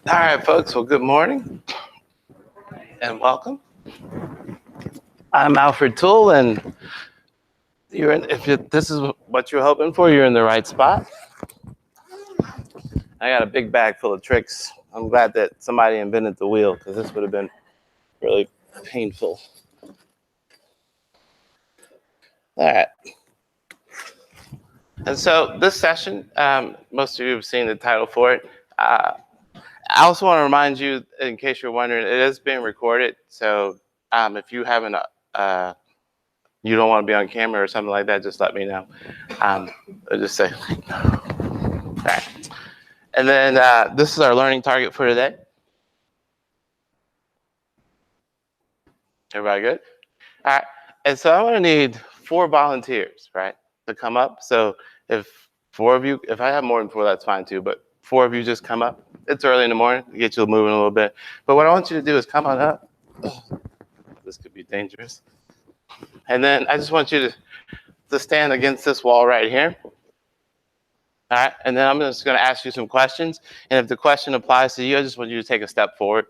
All right, folks. Well, good morning and welcome. I'm Alfred Toole, and this is what you're hoping for, you're in the right spot. I got a big bag full of tricks. I'm glad that somebody invented the wheel because this would have been really painful. All right. And so this session, most of you have seen the title for it. I also want to remind you, in case you're wondering, it is being recorded. So if you haven't, you don't want to be on camera or something like that, just let me know. I'll just say, all right. And then this is our learning target for today. Everybody good? All right. And so I'm going to need 4 volunteers, right, to come up. So if 4 of you, if I have more than 4, that's fine too. But 4 of you just come up. It's early in the morning to get you moving a little bit. But what I want you to do is come on up. This could be dangerous. And then I just want you to stand against this wall right here. All right. And then I'm just going to ask you some questions. And if the question applies to you, I just want you to take a step forward.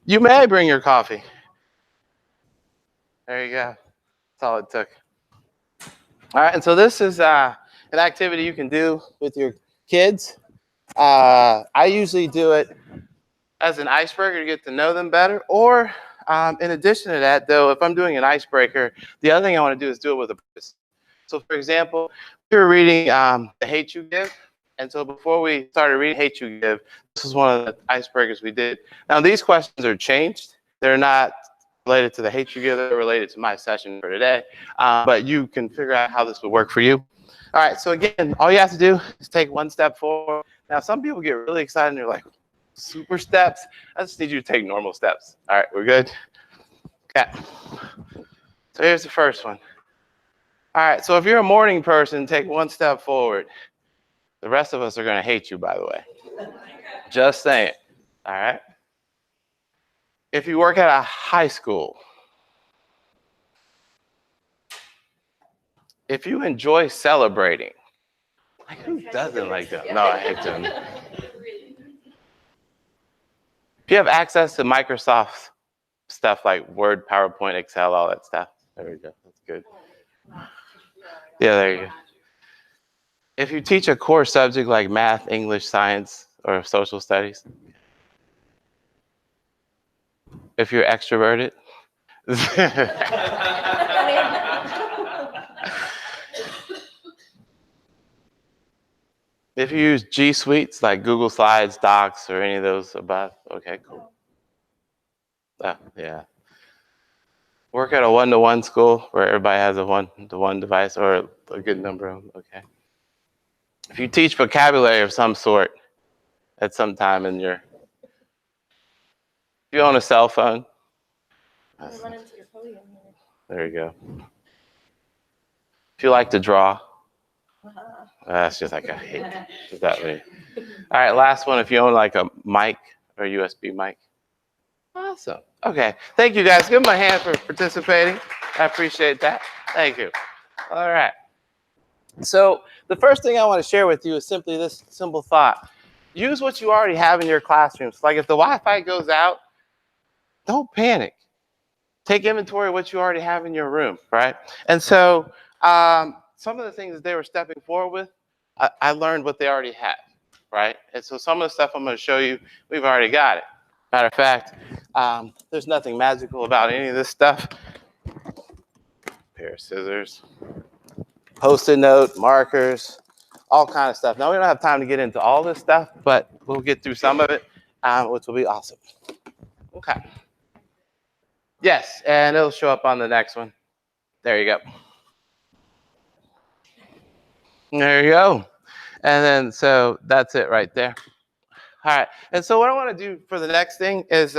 You may bring your coffee. There you go. That's all it took. All right, and so this is an activity you can do with your kids. I usually do it as an icebreaker to get to know them better. Or in addition to that, though, if I'm doing an icebreaker, the other thing I want to do is do it with a purpose. So, for example, we were reading The Hate You Give. And so before we started reading Hate You Give, this is one of the icebreakers we did. Now, these questions are changed. They're not related to the Hate You Give, they're related to my session for today. But you can figure out how this would work for you. All right, so again, all you have to do is take 1 step forward. Now, some people get really excited and they're like, super steps? I just need you to take normal steps. All right, we're good? Okay. So here's the first one. All right, so if you're a morning person, take 1 step forward. The rest of us are going to hate you, by the way. Just saying. All right. If you work at a high school, if you enjoy celebrating, like who doesn't like them? No, I hate them. If you have access to Microsoft stuff like Word, PowerPoint, Excel, all that stuff, there we go. That's good. Yeah, there you go. If you teach a core subject like math, English, science, or social studies, if you're extroverted, if you use G Suites like Google Slides, Docs, or any of those above, okay, cool. Oh, yeah. Work at a one-to-one school where everybody has a one-to-one device or a good number of them, okay. If you teach vocabulary of some sort at some time in your, if you own a cell phone, there you go. If you like to draw, that's just like I hate that way. All right, last one. If you own like a mic or a USB mic, awesome. Okay, thank you guys. Give them a hand for participating. I appreciate that. Thank you. All right. So the first thing I want to share with you is simply this simple thought. Use what you already have in your classrooms. Like if the Wi-Fi goes out, don't panic. Take inventory of what you already have in your room, right? And so some of the things that they were stepping forward with, I learned what they already have, right? And so some of the stuff I'm going to show you, we've already got it. Matter of fact, there's nothing magical about any of this stuff. Pair of scissors, Post-it note, markers, all kind of stuff. Now, we don't have time to get into all this stuff, but we'll get through some of it, which will be awesome. Okay. Yes, and it'll show up on the next one. There you go. There you go. And then, so that's it right there. All right. And so what I want to do for the next thing is,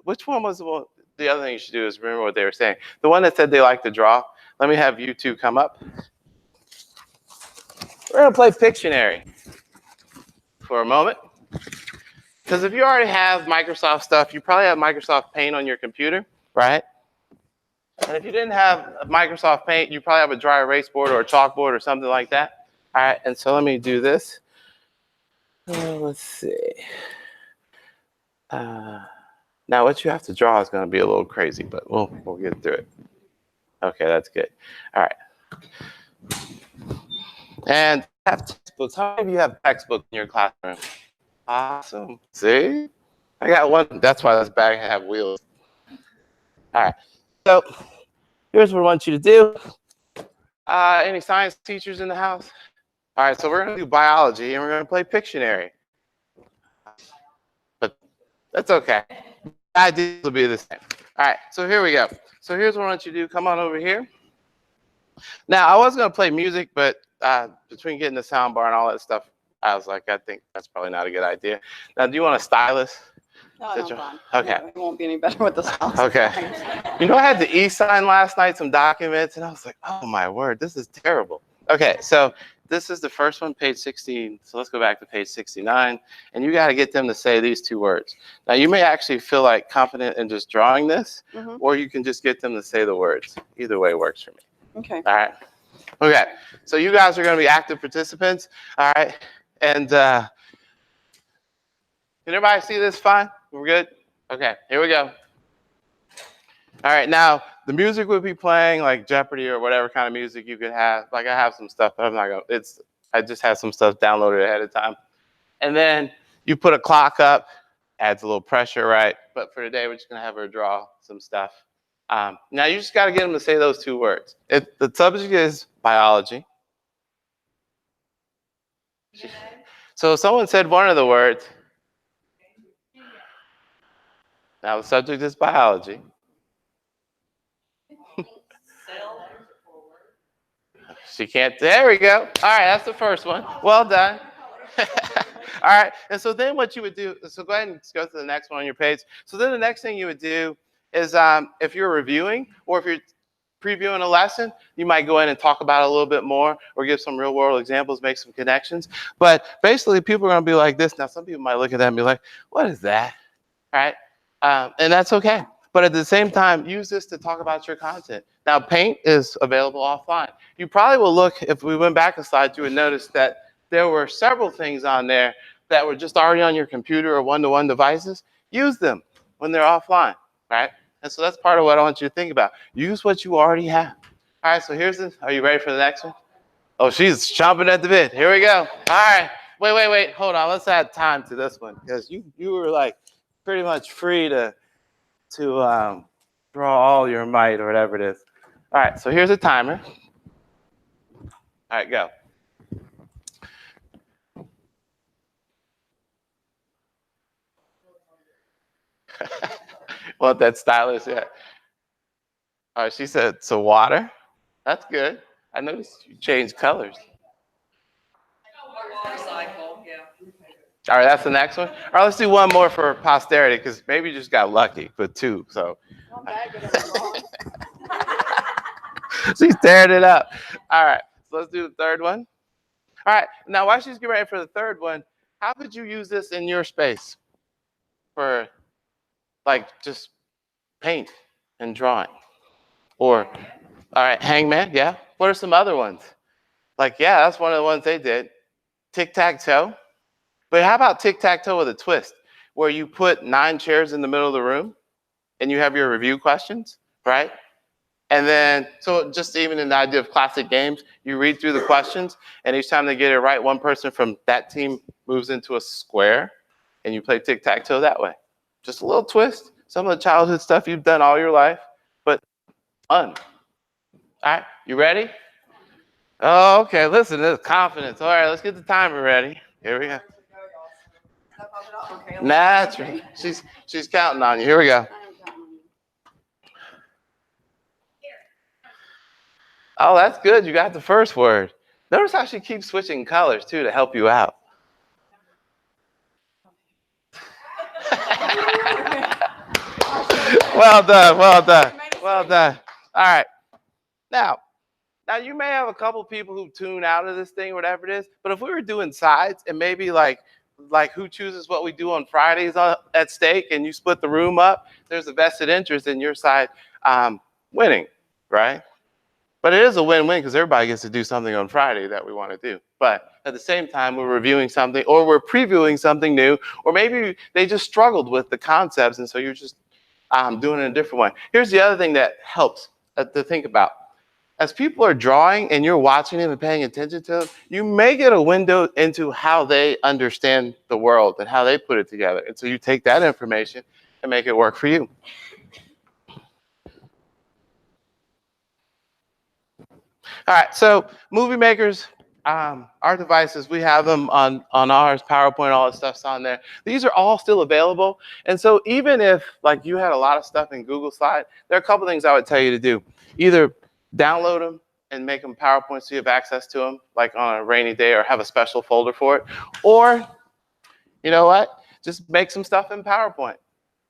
which one was the other thing you should do is remember what they were saying. The one that said they like to draw. Let me have you two come up. We're going to play Pictionary for a moment. Because if you already have Microsoft stuff, you probably have Microsoft Paint on your computer, right? And if you didn't have Microsoft Paint, you probably have a dry erase board or a chalkboard or something like that. All right, and so let me do this. Let's see. Now what you have to draw is going to be a little crazy, but we'll get through it. Okay, that's good. All right. And have textbooks. How many of you have textbooks in your classroom? Awesome. See? I got one. That's why this bag have wheels. All right. So here's what I want you to do. Any science teachers in the house? All right, so we're going to do biology, and we're going to play Pictionary. But that's okay. The ideas will be the same. All right, so here we go. So here's what I want you to do. Come on over here. Now, I was going to play music, but between getting the sound bar and all that stuff, I was like, I think that's probably not a good idea. Now, do you want a stylus? No, I'm fine. Okay. No, it won't be any better with the sound. Okay. You know, I had to e-sign last night some documents, and I was like, oh, my word, this is terrible. Okay, so this is the first one, page 16. So let's go back to page 69. And you got to get them to say these two words. Now, you may actually feel like confident in just drawing this, or you can just get them to say the words. Either way works for me. Okay. All right. Okay. So you guys are going to be active participants. All right. And can everybody see this fine? We're good? Okay. Here we go. All right. Now, the music would be playing like Jeopardy or whatever kind of music you could have. Like I have some stuff, but I'm not going to. I just have some stuff downloaded ahead of time. And then you put a clock up, adds a little pressure, right? But for today, we're just going to have her draw some stuff. Now, you just got to get them to say those two words. The subject is biology. So if someone said one of the words, now the subject is biology. She can't. There we go. All right, that's the first one. Well done. All right, and so then what you would do, so go ahead and go to the next one on your page. So then the next thing you would do is if you're reviewing or if you're previewing a lesson, you might go in and talk about it a little bit more or give some real world examples, make some connections. But basically, people are going to be like this. Now, some people might look at that and be like, what is that? All right, and that's okay. But at the same time, use this to talk about your content. Now, Paint is available offline. You probably will look, if we went back a slide, you would notice that there were several things on there that were just already on your computer or one-to-one devices. Use them when they're offline, right? And so that's part of what I want you to think about. Use what you already have. All right, so here's this. Are you ready for the next one? Oh, she's chomping at the bit. Here we go. All right. Wait. Hold on. Let's add time to this one because you were like pretty much free to draw all your might or whatever it is. All right, so here's a timer. All right, go. Want that stylus yet? All right, she said, so water. That's good. I noticed you changed colors. All right, that's the next one. All right, let's do one more for posterity because maybe you just got lucky with two. So she's tearing it up. All right, so let's do the third one. All right, now while she's getting ready for the third one, how could you use this in your space for like just paint and drawing? Or, all right, hangman, yeah. What are some other ones? Like, yeah, that's one of the ones they did. Tic-tac-toe. But how about tic-tac-toe with a twist, where you put 9 chairs in the middle of the room and you have your review questions, right? And then, so just even in the idea of classic games, you read through the questions, and each time they get it right, one person from that team moves into a square, and you play tic-tac-toe that way. Just a little twist. Some of the childhood stuff you've done all your life, but fun. All right, you ready? Oh, okay, listen, there's confidence. All right, let's get the timer ready. Here we go. Naturally. She's counting on you. Here we go. Oh, that's good. You got the first word. Notice how she keeps switching colors, too, to help you out. Well done. All right. Now you may have a couple people who tune out of this thing, whatever it is, but if we were doing sides and maybe like who chooses what we do on Fridays at stake and you split the room up, there's a vested interest in your side winning, right? But it is a win-win because everybody gets to do something on Friday that we want to do. But at the same time we're reviewing something or we're previewing something new, or maybe they just struggled with the concepts and so you're just doing it in a different way. Here's the other thing that helps to think about. As people are drawing and you're watching them and paying attention to them, you may get a window into how they understand the world and how they put it together. And so you take that information and make it work for you. All right, so movie makers, our devices, we have them on ours, PowerPoint, all that stuff's on there. These are all still available. And so even if like you had a lot of stuff in Google Slide, there are a couple things I would tell you to do. Either download them and make them PowerPoint so you have access to them, like on a rainy day, or have a special folder for it. Or, you know what? Just make some stuff in PowerPoint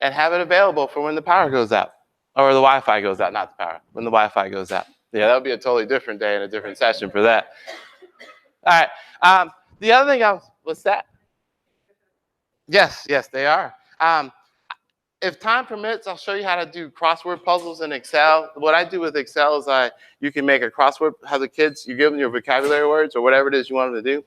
and have it available for when the power goes out. Or the Wi-Fi goes out, not the power, when the Wi-Fi goes out. Yeah, that would be a totally different day and a different session for that. All right. The other thing what's that? Yes, they are. If time permits, I'll show you how to do crossword puzzles in Excel. What I do with Excel is you can make a crossword, have the kids, you give them your vocabulary words or whatever it is you want them to do.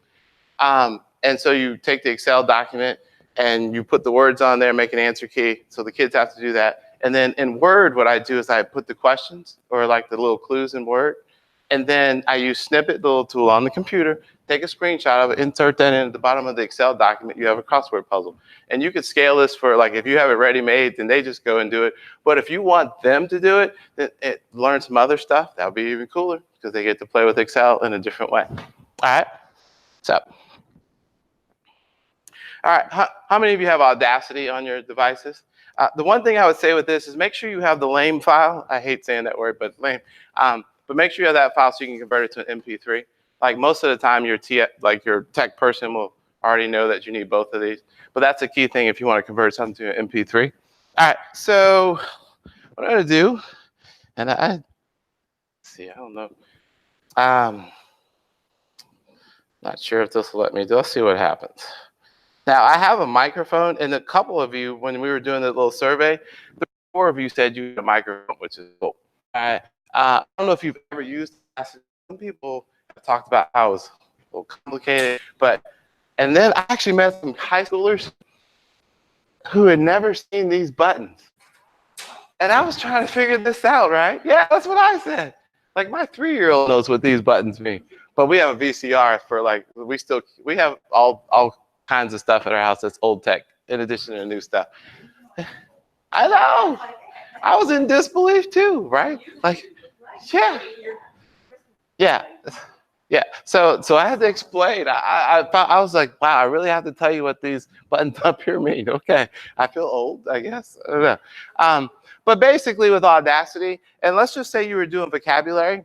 And so you take the Excel document and you put the words on there, make an answer key. So the kids have to do that. And then in Word, what I do is I put the questions or like the little clues in Word. And then I use Snippet, the little tool on the computer, take a screenshot of it, insert that in at the bottom of the Excel document, you have a crossword puzzle. And you could scale this for like, if you have it ready made, then they just go and do it. But if you want them to do it, then learn some other stuff, that would be even cooler because they get to play with Excel in a different way. All right, so. All right, how many of you have Audacity on your devices? The one thing I would say with this is make sure you have the lame file. I hate saying that word, but lame. But make sure you have that file so you can convert it to an MP3. Like most of the time, your tech person will already know that you need both of these. But that's a key thing if you want to convert something to an MP3. All right, so what I'm going to do, and I don't know. Not sure if this will let me do. Let's see what happens. Now, I have a microphone, and a couple of you, when we were doing the little survey, 4 of you said you had a microphone, which is cool. I don't know if you've ever used it. Some people have talked about how it was a little complicated, and then I actually met some high schoolers who had never seen these buttons. And I was trying to figure this out, right? Yeah, that's what I said. Like my 3-year-old knows what these buttons mean. But we have a VCR for we have all kinds of stuff at our house that's old tech in addition to new stuff. I know. I was in disbelief too, right? Like, yeah. So I had to explain. I was like, wow, I really have to tell you what these buttons up here mean. Okay, I feel old, I guess. I don't know. But basically with Audacity, and let's just say you were doing vocabulary,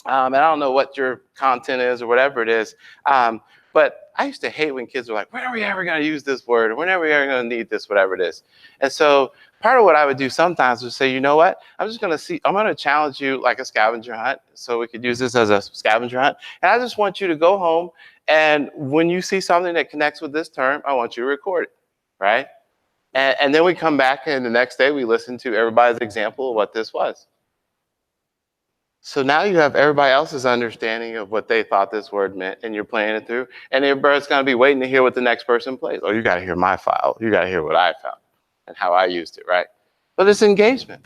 and I don't know what your content is or whatever it is, but I used to hate when kids were like, when are we ever going to use this word? Or when are we ever going to need this, whatever it is? And so part of what I would do sometimes was say, you know what? I'm going to challenge you like a scavenger hunt. So we could use this as a scavenger hunt. And I just want you to go home. And when you see something that connects with this term, I want you to record it, right? And then we come back and the next day we listen to everybody's example of what this was. So now you have everybody else's understanding of what they thought this word meant, and you're playing it through. And everybody's going to be waiting to hear what the next person plays. Oh, you got to hear my file. You got to hear what I found and how I used it, right? But it's engagement.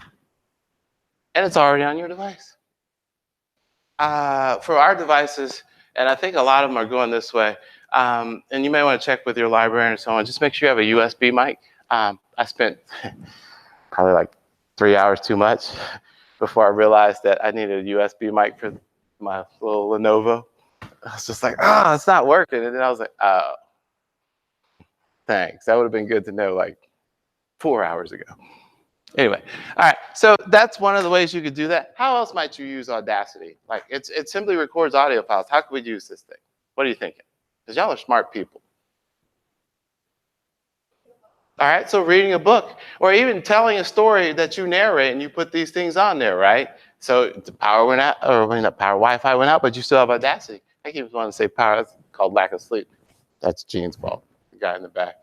And it's already on your device. For our devices, and I think a lot of them are going this way, and you may want to check with your librarian and so on, just make sure you have a USB mic. I spent probably like 3 hours too much before I realized that I needed a USB mic for my little Lenovo. I was just like, it's not working. And then I was like, oh, thanks. That would have been good to know like 4 hours ago. Anyway, all right. So that's one of the ways you could do that. How else might you use Audacity? Like it simply records audio files. How could we use this thing? What are you thinking? Because y'all are smart people. All right, so reading a book or even telling a story that you narrate and you put these things on there, right? So the power went out, Wi-Fi went out, but you still have Audacity. I keep wanting to say power, that's called lack of sleep. That's Gene's fault, the guy in the back.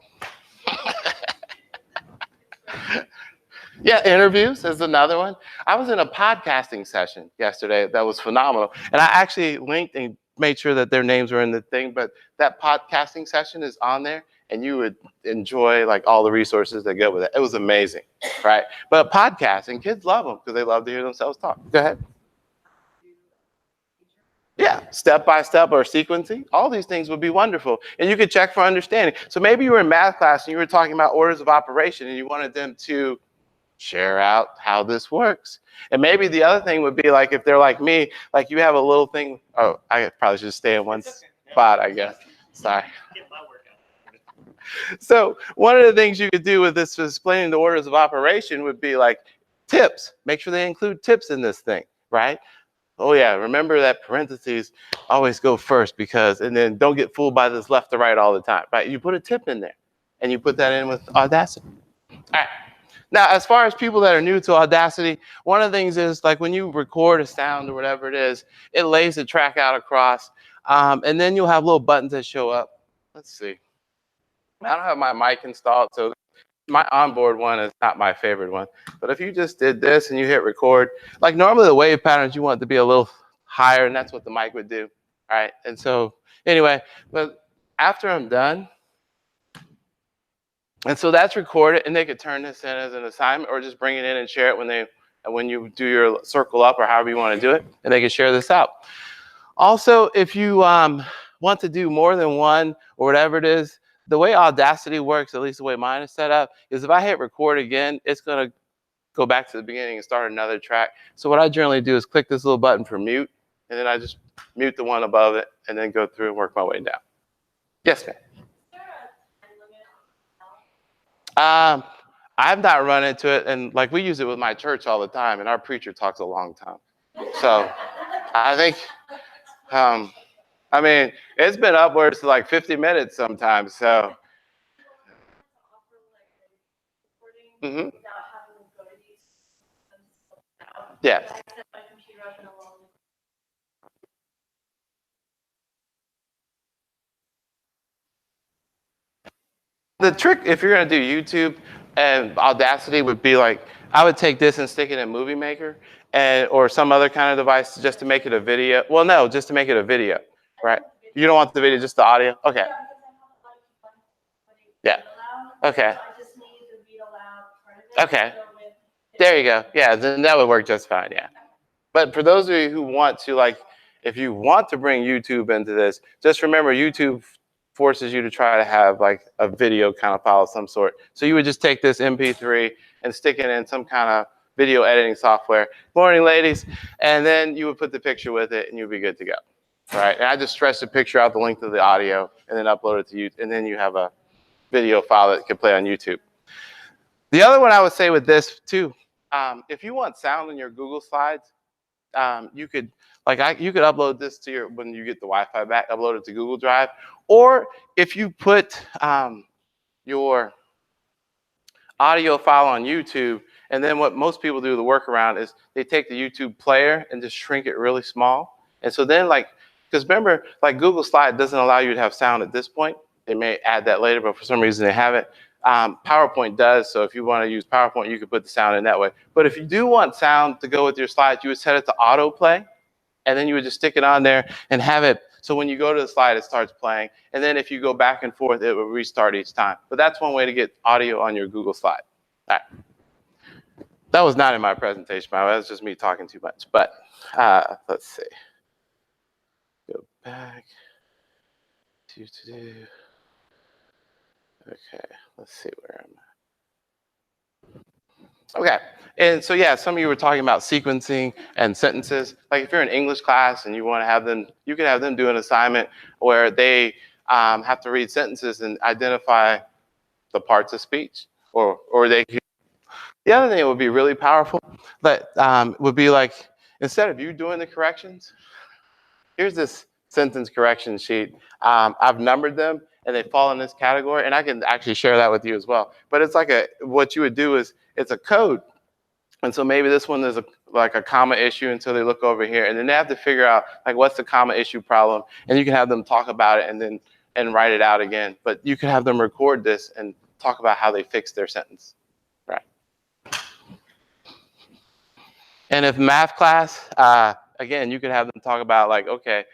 Yeah, interviews is another one. I was in a podcasting session yesterday that was phenomenal. And I actually linked and made sure that their names were in the thing, but that podcasting session is on there, and you would enjoy like all the resources that go with it. It was amazing, right? But podcasting, kids love them because they love to hear themselves talk. Go ahead. Yeah, step by step or sequencing, all these things would be wonderful. And you could check for understanding. So maybe you were in math class and you were talking about orders of operation and you wanted them to share out how this works. And maybe the other thing would be like if they're like me, like you have a little thing. Oh, I probably should stay in one spot, I guess. Sorry. So one of the things you could do with this explaining the orders of operation would be like tips. Make sure they include tips in this thing, right? Oh yeah, remember that parentheses always go first because, and then don't get fooled by this left to right all the time, right? You put a tip in there and you put that in with Audacity. All right. Now, as far as people that are new to Audacity, one of the things is like when you record a sound or whatever it is, it lays the track out across, and then you'll have little buttons that show up. Let's see. I don't have my mic installed, so my onboard one is not my favorite one. But if you just did this and you hit record, like normally the wave patterns, you want it to be a little higher, and that's what the mic would do. All right. And so anyway, but after I'm done, and so that's recorded, and they could turn this in as an assignment or just bring it in and share it when you do your circle up or however you want to do it, and they can share this out. Also, if you want to do more than one or whatever it is, the way Audacity works, at least the way mine is set up, is if I hit record again, it's going to go back to the beginning and start another track. So what I generally do is click this little button for mute, and then I just mute the one above it, and then go through and work my way down. Yes, ma'am. I've not run into it, and like we use it with my church all the time, and our preacher talks a long time. So I think, I mean, it's been upwards to like 50 minutes sometimes. So. Mm-hmm. Yeah. The trick, if you're going to do YouTube and Audacity, would be like, I would take this and stick it in Movie Maker or some other kind of device just to make it a video. Well, no, just to make it a video, right? You don't want the video, just the audio? Okay. Yeah. Okay. Okay. There you go. Yeah, then that would work just fine, yeah. But for those of you who want to, like, if you want to bring YouTube into this, just remember YouTube forces you to try to have like a video kind of file of some sort. So you would just take this MP3 and stick it in some kind of video editing software. Morning, ladies. And then you would put the picture with it and you'd be good to go. All right. And I just stretch the picture out the length of the audio and then upload it to YouTube. And then you have a video file that can play on YouTube. The other one I would say with this too, if you want sound in your Google Slides, you could upload this to when you get the Wi-Fi back, upload it to Google Drive. Or if you put your audio file on YouTube, and then what most people do, the workaround is they take the YouTube player and just shrink it really small. And so then because remember, like Google Slide doesn't allow you to have sound at this point. They may add that later, but for some reason they haven't. PowerPoint does, so if you want to use PowerPoint, you can put the sound in that way. But if you do want sound to go with your slides, you would set it to autoplay, and then you would just stick it on there and have it, so when you go to the slide, it starts playing, and then if you go back and forth, it will restart each time. But that's one way to get audio on your Google Slide. All right. That was not in my presentation, by the way. That was just me talking too much. But let's see. Go back to do. Okay, let's see where I'm at. Okay, and so yeah, some of you were talking about sequencing and sentences. Like if you're in English class and you want to have them, you can have them do an assignment where they have to read sentences and identify the parts of speech, or they. The other thing that would be really powerful, that would be like, instead of you doing the corrections, here's this sentence correction sheet. I've numbered them, and they fall in this category, and I can actually share that with you as well. But it's like what you would do is, it's a code, and so maybe this one is like a comma issue, and so they look over here, and then they have to figure out like what's the comma issue problem, and you can have them talk about it and write it out again. But you can have them record this and talk about how they fixed their sentence, right? And if math class, again, you could have them talk about like, okay,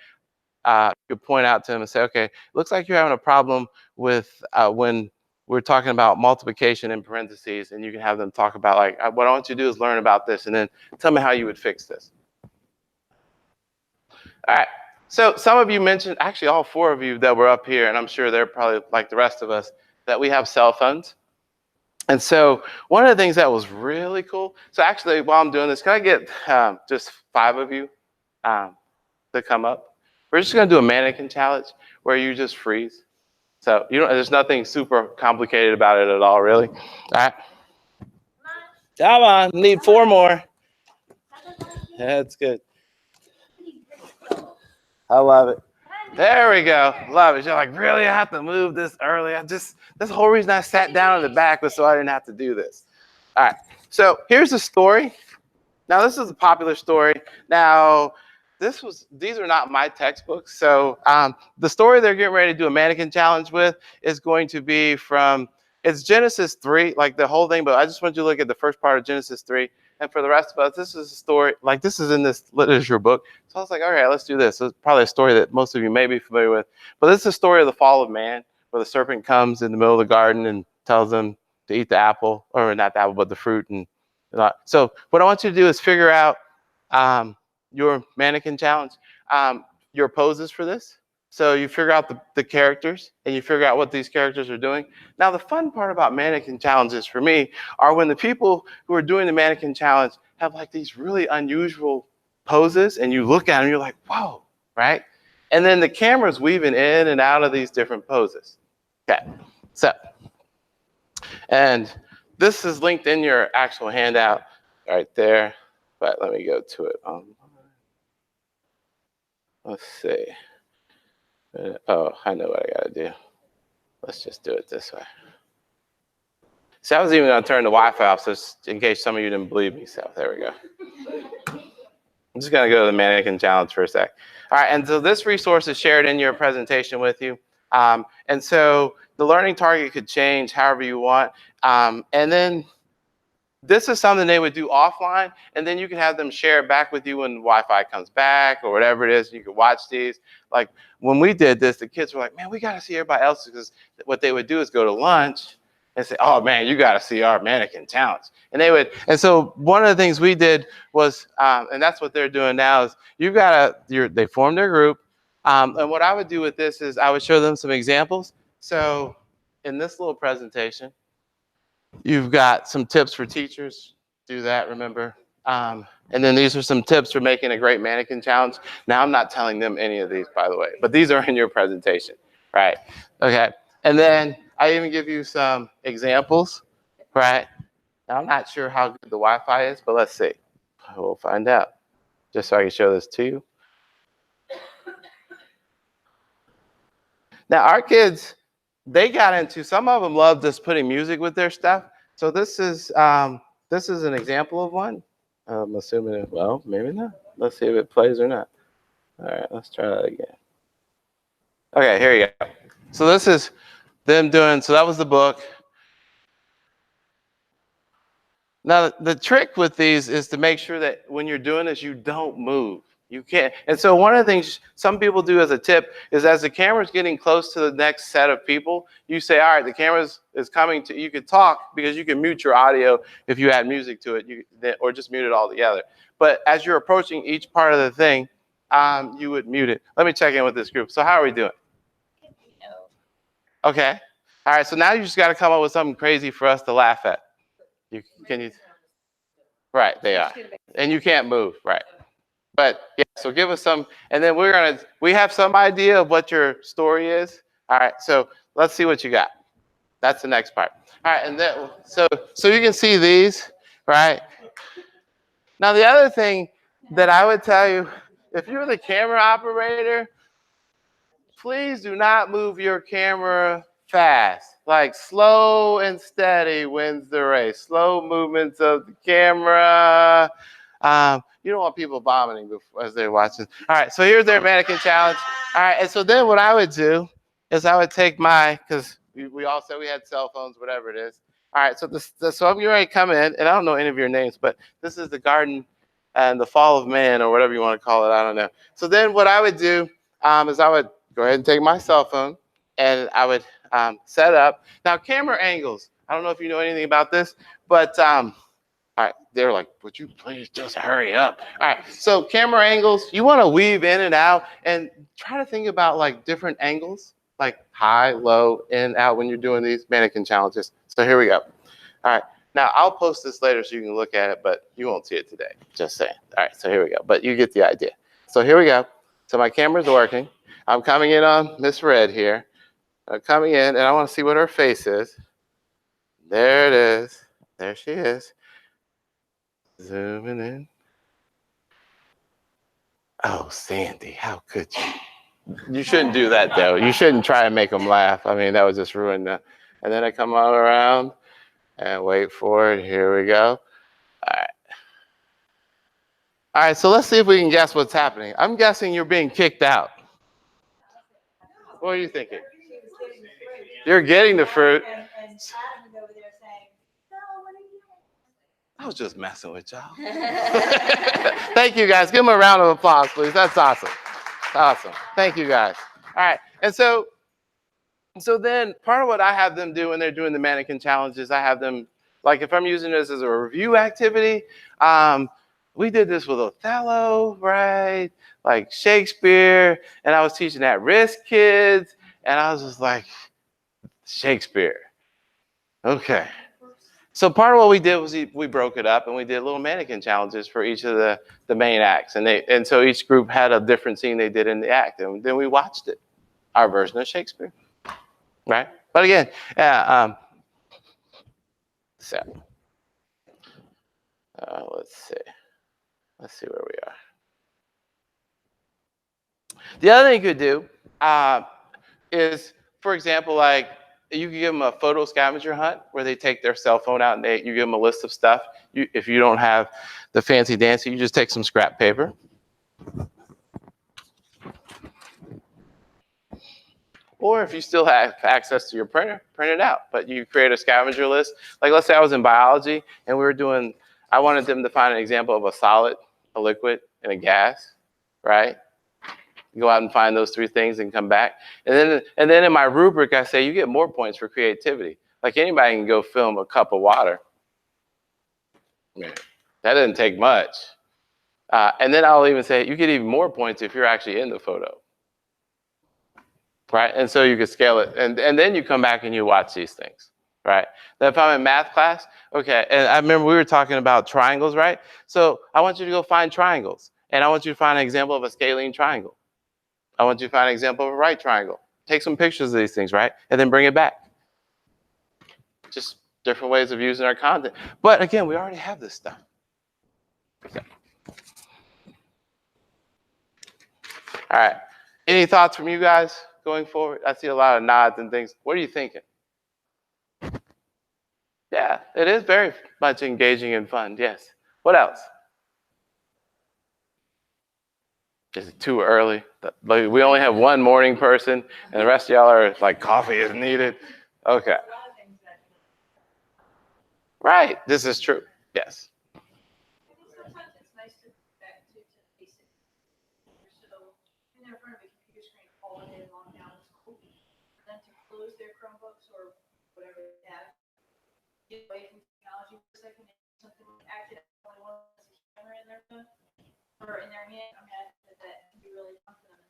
you could point out to them and say, okay, looks like you're having a problem with when we're talking about multiplication in parentheses, and you can have them talk about like, what I want you to do is learn about this, and then tell me how you would fix this. All right. So some of you mentioned, actually all 4 of you that were up here, and I'm sure they're probably like the rest of us, that we have cell phones. And so one of the things that was really cool, so actually while I'm doing this, can I get just 5 of you to come up? We're just gonna do a mannequin challenge where you just freeze. So there's nothing super complicated about it at all, really. All right. Come on, need 4 more. That's good. I love it. There we go. Love it. You're like, really? I have to move this early? That's the whole reason I sat down in the back was so I didn't have to do this. All right. So here's a story. Now, this is a popular story. Now, these are not my textbooks. So the story they're getting ready to do a mannequin challenge with is going to be it's Genesis 3, like the whole thing, but I just want you to look at the first part of Genesis 3. And for the rest of us, this is a story, like this is in this literature book. So I was like, all right, let's do this. So it's probably a story that most of you may be familiar with. But this is the story of the fall of man, where the serpent comes in the middle of the garden and tells them to eat the apple, or not the apple, but the fruit. So what I want you to do is figure out your mannequin challenge, your poses for this. So you figure out the characters, and you figure out what these characters are doing. Now, the fun part about mannequin challenges for me are when the people who are doing the mannequin challenge have like these really unusual poses, and you look at them, you're like, whoa, right? And then the camera's weaving in and out of these different poses. Okay, so, and this is linked in your actual handout right there, but let me go to it. Let's see. Oh, I know what I got to do. Let's just do it this way. See, I was even going to turn the Wi-Fi off, so in case some of you didn't believe me. So there we go. I'm just going to go to the mannequin challenge for a sec. All right, and so this resource is shared in your presentation with you. And so the learning target could change however you want. And then this is something they would do offline, and then you can have them share it back with you when Wi-Fi comes back or whatever it is. You can watch these. Like when we did this, the kids were like, man, we got to see everybody else, because what they would do is go to lunch and say, oh man, you got to see our mannequin challenge. And so one of the things we did was, and that's what they're doing now, is they formed their group. And what I would do with this is I would show them some examples. So in this little presentation, you've got some tips for teachers. Do that, remember. And then these are some tips for making a great mannequin challenge. Now, I'm not telling them any of these, by the way, but these are in your presentation, right? Okay. And then I even give you some examples, right? Now, I'm not sure how good the Wi-Fi is, but let's see. We'll find out. Just so I can show this to you. Now, our kids, some of them love just putting music with their stuff. So this is an example of one. I'm assuming, well, maybe not. Let's see if it plays or not. All right, let's try that again. Okay, here you go. So this is them doing, so that was the book. Now, the trick with these is to make sure that when you're doing this, you don't move. You can't. And so one of the things some people do as a tip is as the camera's getting close to the next set of people, you say, all right, the camera is coming to, you could talk because you can mute your audio if you add music to it, or just mute it all together. But as you're approaching each part of the thing, you would mute it. Let me check in with this group. So how are we doing? Okay. All right, so now you just got to come up with something crazy for us to laugh at. Right, they are. And you can't move, right. But yeah, so give us some, and then we have some idea of what your story is. All right, so let's see what you got. That's the next part. All right, and then, so you can see these, right? Now the other thing that I would tell you, if you're the camera operator, please do not move your camera fast. Like slow and steady wins the race. Slow movements of the camera. You don't want people vomiting as they're watching. All right, so here's their mannequin challenge. All right, and so then what I would do is I would take because we all said we had cell phones, whatever it is. All right, so I'm getting ready to come in, and I don't know any of your names, but this is the garden and the fall of man, or whatever you want to call it, I don't know. So then what I would do is I would go ahead and take my cell phone and I would set up. Now, camera angles. I don't know if you know anything about this, but all right, they're like, would you please just hurry up? All right, so camera angles, you want to weave in and out and try to think about like different angles, like high, low, in, out when you're doing these mannequin challenges. So here we go. All right, now I'll post this later so you can look at it, but you won't see it today, just saying. All right, so here we go, but you get the idea. So here we go. So my camera's working. I'm coming in on Miss Red here. I'm coming in and I want to see what her face is. There it is. There she is. Zooming in. Oh, Sandy, how could you? You shouldn't do that, though. You shouldn't try and make them laugh. I mean, that would just ruin the. And then I come all around and wait for it. Here we go. All right. All right, so let's see if we can guess what's happening. I'm guessing you're being kicked out. What are you thinking? You're getting the fruit. I was just messing with y'all. Thank you, guys. Give them a round of applause, please. That's awesome. Awesome. Thank you, guys. All right. And so then part of what I have them do when they're doing the mannequin challenges, I have them, like if I'm using this as a review activity, we did this with Othello, right? Like Shakespeare. And I was teaching at-risk kids. And I was just like, Shakespeare. Okay. So part of what we did was we broke it up and we did little mannequin challenges for each of the main acts. And so each group had a different scene they did in the act. And then we watched it, our version of Shakespeare, right? But again, so let's see where we are. The other thing you could do is, for example, like, you can give them a photo scavenger hunt where they take their cell phone out and you give them a list of stuff. If you don't have the fancy dancy, you just take some scrap paper. Or if you still have access to your printer, print it out. But you create a scavenger list. Like let's say I was in biology and I wanted them to find an example of a solid, a liquid, and a gas, right? Go out and find those three things and come back. And then in my rubric, I say you get more points for creativity. Like anybody can go film a cup of water. Man, that doesn't take much. And then I'll even say you get even more points if you're actually in the photo. Right? And so you can scale it. And then you come back and you watch these things. Right? Then if I'm in math class, okay, and I remember we were talking about triangles, right? So I want you to go find triangles. And I want you to find an example of a scalene triangle. I want you to find an example of a right triangle. Take some pictures of these things, right? And then bring it back. Just different ways of using our content. But again, we already have this stuff. Okay. All right. Any thoughts from you guys going forward? I see a lot of nods and things. What are you thinking? Yeah, it is very much engaging and fun. Yes. What else? Is it too early? Like, we only have one morning person, and the rest of y'all are like, coffee is needed. Okay. Right. This is true. Yes. Sometimes it's nice to go back to basics. So when they're in front of a computer screen all day long now, it's cool. For them to close their Chromebooks or whatever they have, get away from technology for a second, and something like accidentally one has a camera in their phone or in their hand. I mean, that can be really fun for them.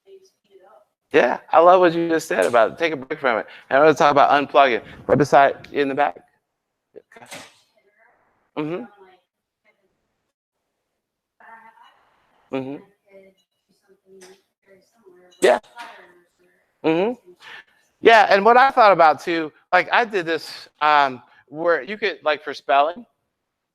They speed it up. Yeah, I love what you just said about it. Take a break from it. And I'm going to talk about unplugging. Right beside in the back. Okay. Mm-hmm. Mm-hmm. Yeah. Mm-hmm. Yeah, and what I thought about too, like I did this where you could, like for spelling,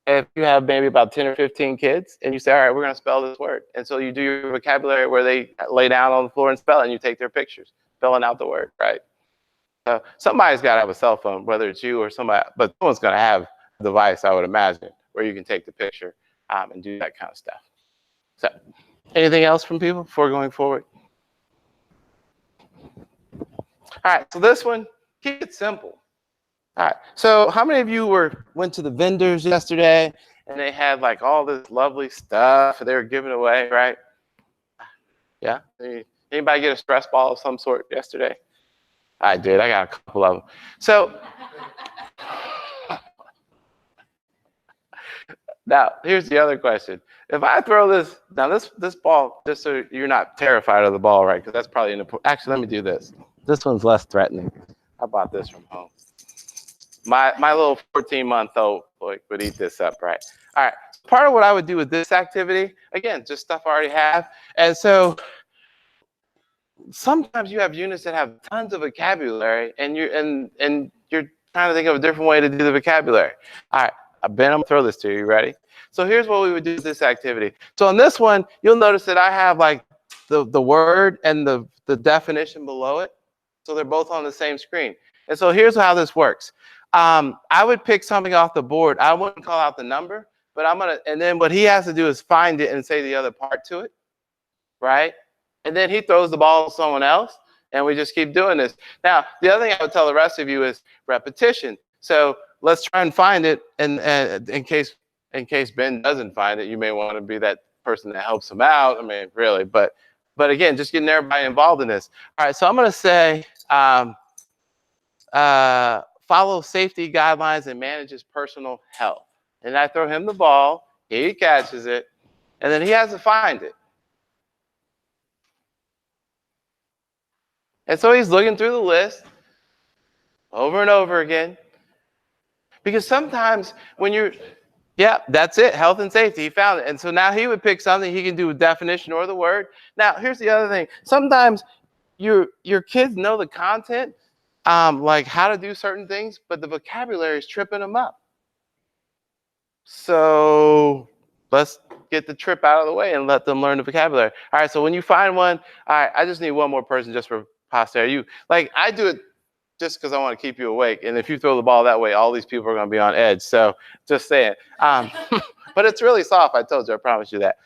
if you have maybe about 10 or 15 kids and you say, all right, we're going to spell this word. And so you do your vocabulary where they lay down on the floor and spell and you take their pictures, spelling out the word, right? So somebody's got to have a cell phone, whether it's you or somebody, but someone's going to have a device, I would imagine, where you can take the picture and do that kind of stuff. So anything else from people before going forward? All right, so this one, keep it simple. All right, so how many of you went to the vendors yesterday and they had like all this lovely stuff they were giving away, right? Yeah, Anybody get a stress ball of some sort yesterday? I did. I got a couple of them. So now here's the other question. If I throw this ball, just so you're not terrified of the ball, right? Because that's probably actually, let me do this. This one's less threatening. I bought this from home. My little 14-month-old would eat this up, right? All right. Part of what I would do with this activity, again, just stuff I already have. And so sometimes you have units that have tons of vocabulary, and you're trying to think of a different way to do the vocabulary. All right, Ben, I'm gonna throw this to you. You ready? So here's what we would do with this activity. So on this one, you'll notice that I have like the word and the definition below it. So they're both on the same screen. And so here's how this works. I would pick something off the board. I wouldn't call out the number, but and then what he has to do is find it and say the other part to it, right? And then he throws the ball to someone else, and we just keep doing this. Now, the other thing I would tell the rest of you is repetition. So let's try and find it, and in case Ben doesn't find it, you may want to be that person that helps him out. I mean, really, but again, just getting everybody involved in this. All right, so I'm going to say follow safety guidelines and manage his personal health. And I throw him the ball, he catches it, and then he has to find it. And so he's looking through the list over and over again. Because sometimes when that's it, health and safety, he found it. And so now he would pick something he can do with definition or the word. Now, here's the other thing. Sometimes your kids know the content, like how to do certain things, but the vocabulary is tripping them up. So let's get the trip out of the way and let them learn the vocabulary. All right, so when you find one, all right, I just need one more person just for posterity. I do it just because I want to keep you awake. And if you throw the ball that way, all these people are going to be on edge. So just saying. But it's really soft. I told you. I promise you that.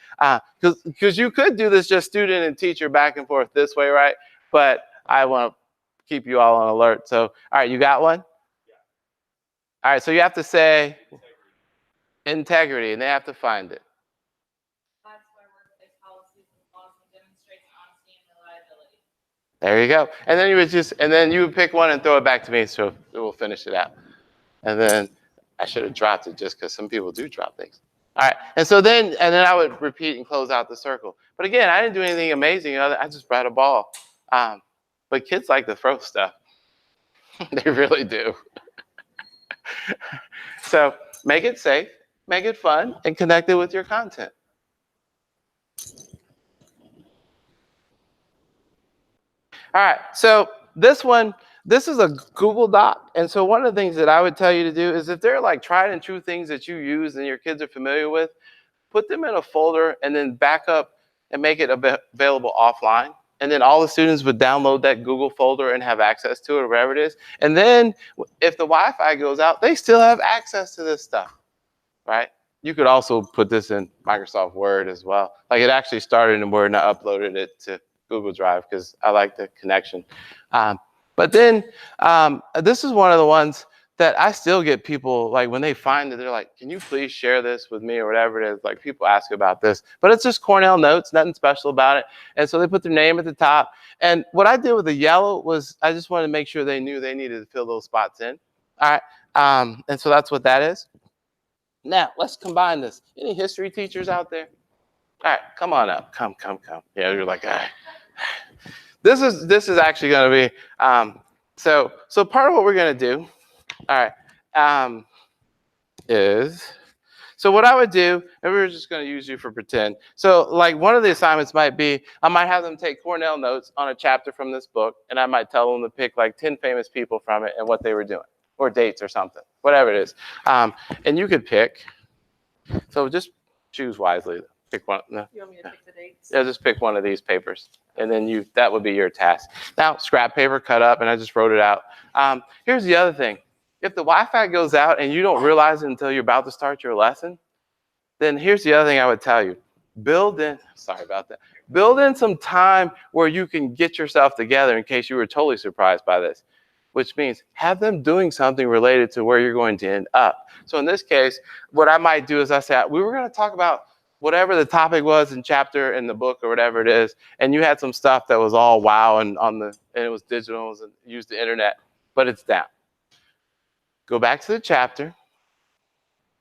Because you could do this just student and teacher back and forth this way, right? But I want to keep you all on alert. So, all right, you got one? Yeah. All right, so you have to say integrity, and they have to find it. There you go. And then you would pick one and throw it back to me, so we'll finish it out. And then I should have dropped it just because some people do drop things. All right. And then I would repeat and close out the circle. But again, I didn't do anything amazing. I just brought a ball. But kids like to throw stuff. They really do. So make it safe, make it fun, and connect it with your content. All right, so this is a Google Doc. And so one of the things that I would tell you to do is if they're like tried and true things that you use and your kids are familiar with, put them in a folder and then back up and make it available offline. And then all the students would download that Google folder and have access to it or whatever it is. And then if the Wi-Fi goes out, they still have access to this stuff, right? You could also put this in Microsoft Word as well. Like it actually started in Word and I uploaded it to Google Drive because I like the connection. But then this is one of the ones that I still get people, like when they find it, they're like, can you please share this with me or whatever it is? Like people ask about this, but it's just Cornell notes, nothing special about it. And so they put their name at the top. And what I did with the yellow was I just wanted to make sure they knew they needed to fill those spots in. All right. And so that's what that is. Now let's combine this. Any history teachers out there? All right, come on up. Come. Yeah, you're like, all right. This is actually going to be, so part of what we're going to do, all right, so what I would do, and we're just going to use you for pretend. So like one of the assignments might be, I might have them take Cornell notes on a chapter from this book, and I might tell them to pick like 10 famous people from it and what they were doing, or dates or something, whatever it is. And you could pick, so just choose wisely. Pick one. No. You want me to pick the dates? Yeah, just pick one of these papers, and then that would be your task. Now, scrap paper cut up, and I just wrote it out. Here's the other thing. If the Wi-Fi goes out and you don't realize it until you're about to start your lesson, then here's the other thing I would tell you. Build in some time where you can get yourself together in case you were totally surprised by this, which means have them doing something related to where you're going to end up. So in this case, what I might do is I say, we were going to talk about whatever the topic was in chapter in the book or whatever it is, and you had some stuff that was all wow and it was digital and used the internet, but it's down. Go back to the chapter,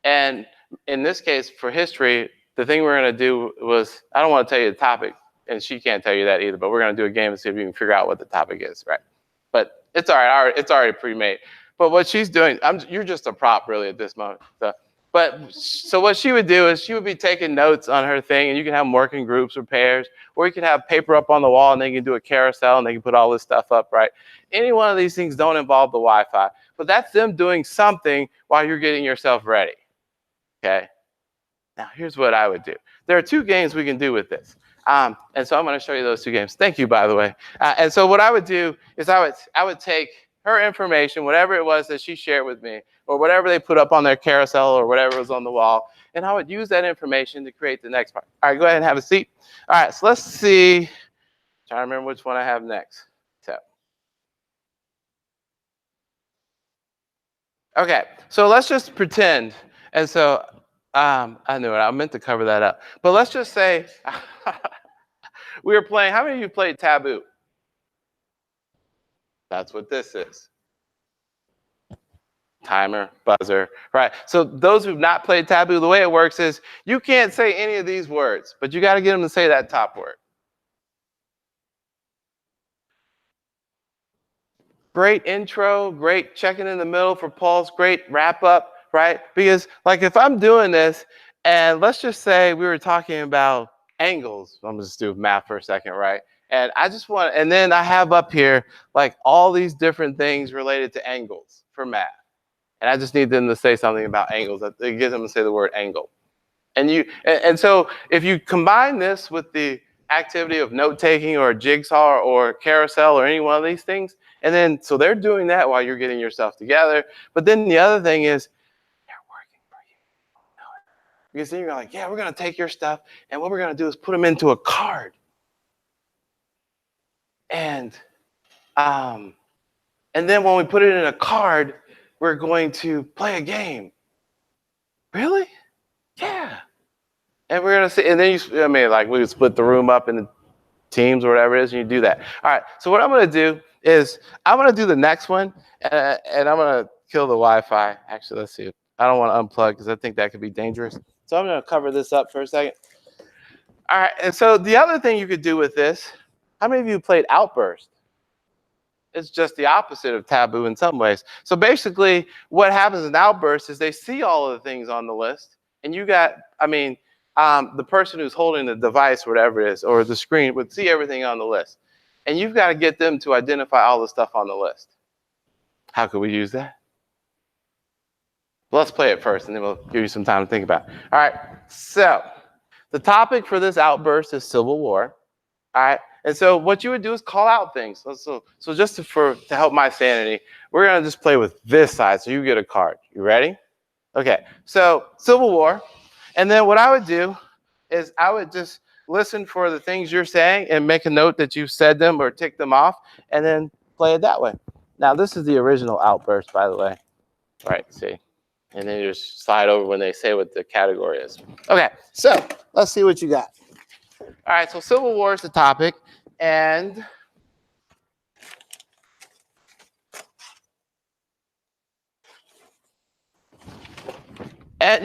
and in this case, for history, the thing we're going to do was, I don't want to tell you the topic, and she can't tell you that either, but we're going to do a game and see if you can figure out what the topic is, right? But it's all right. It's already pre-made. But what she's doing, you're just a prop really at this moment. So what she would do is she would be taking notes on her thing, and you can have them work in groups or pairs, or you can have paper up on the wall, and they can do a carousel, and they can put all this stuff up, right? Any one of these things don't involve the Wi-Fi, but that's them doing something while you're getting yourself ready, okay? Now, here's what I would do. There are 2 games we can do with this. And so I'm going to show you those 2 games. Thank you, by the way. And so what I would do is I would take her information, whatever it was that she shared with me, or whatever they put up on their carousel or whatever was on the wall, and I would use that information to create the next part. All right, go ahead and have a seat. All right, so let's see. I'm trying to remember which one I have next. So, okay, so let's just pretend. And so I knew it. I meant to cover that up. But let's just say we were playing. How many of you played Taboo? That's what this is. Timer, buzzer, right? So those who've not played Taboo, the way it works is you can't say any of these words, but you got to get them to say that top word. Great intro, great checking in the middle for pulse, great wrap up, right? Because like if I'm doing this, and let's just say we were talking about angles. I'm just do math for a second, right? And I just want, and then I have up here like all these different things related to angles for math. And I just need them to say something about angles. It gives them to say the word angle. And so if you combine this with the activity of note taking or jigsaw or carousel or any one of these things, and then so they're doing that while you're getting yourself together. But then the other thing is they're working for you. Because then you're like, yeah, we're going to take your stuff, and what we're going to do is put them into a card. And then when we put it in a card, we're going to play a game. Really? Yeah. And we're going to see, and then we would split the room up into teams or whatever it is, and you do that. All right. So what I'm going to do is I'm going to do the next one, and I'm going to kill the Wi-Fi. Actually, let's see. I don't want to unplug because I think that could be dangerous. So I'm going to cover this up for a second. All right. And so the other thing you could do with this, how many of you played Outburst? It's just the opposite of Taboo in some ways. So basically, what happens in Outburst is they see all of the things on the list, and you got, the person who's holding the device, whatever it is, or the screen would see everything on the list. And you've got to get them to identify all the stuff on the list. How could we use that? Well, let's play it first, and then we'll give you some time to think about it. All right, so the topic for this outburst is Civil War. All right, and so what you would do is call out things. So just to help my sanity, we're going to just play with this side, so you get a card. You ready? Okay, so Civil War. And then what I would do is I would just listen for the things you're saying and make a note that you've said them or tick them off, and then play it that way. Now, this is the original outburst, by the way. All right, see? And then you just slide over when they say what the category is. Okay, so let's see what you got. All right, so Civil War is the topic, and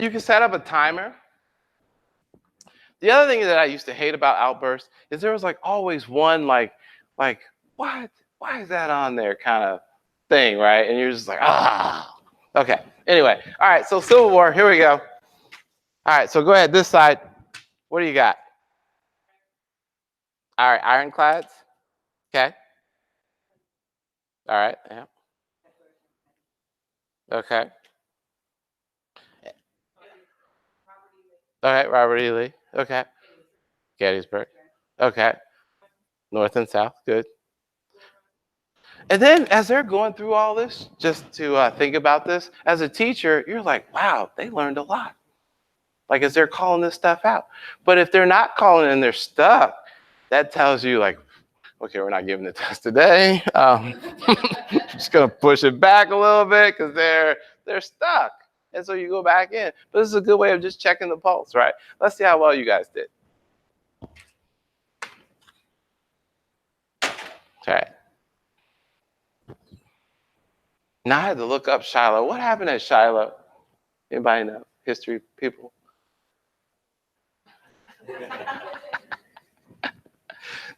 you can set up a timer. The other thing that I used to hate about Outburst is there was like always one like what? Why is that on there kind of thing, right? And you're just like, okay. Anyway, all right, so Civil War, here we go. All right, so go ahead, this side. What do you got? All right, ironclads. Okay. All right, yeah. Okay. All right, Robert E. Lee. Okay. Gettysburg. Okay. North and South. Good. And then as they're going through all this, just to think about this, as a teacher, you're like, wow, they learned a lot. Like as they're calling this stuff out. But if they're not calling and they're stuck, that tells you like, okay, we're not giving the test today. Just going to push it back a little bit because they're stuck. And so you go back in. But this is a good way of just checking the pulse, right? Let's see how well you guys did. All right. Now I had to look up Shiloh. What happened at Shiloh? Anybody know? History people?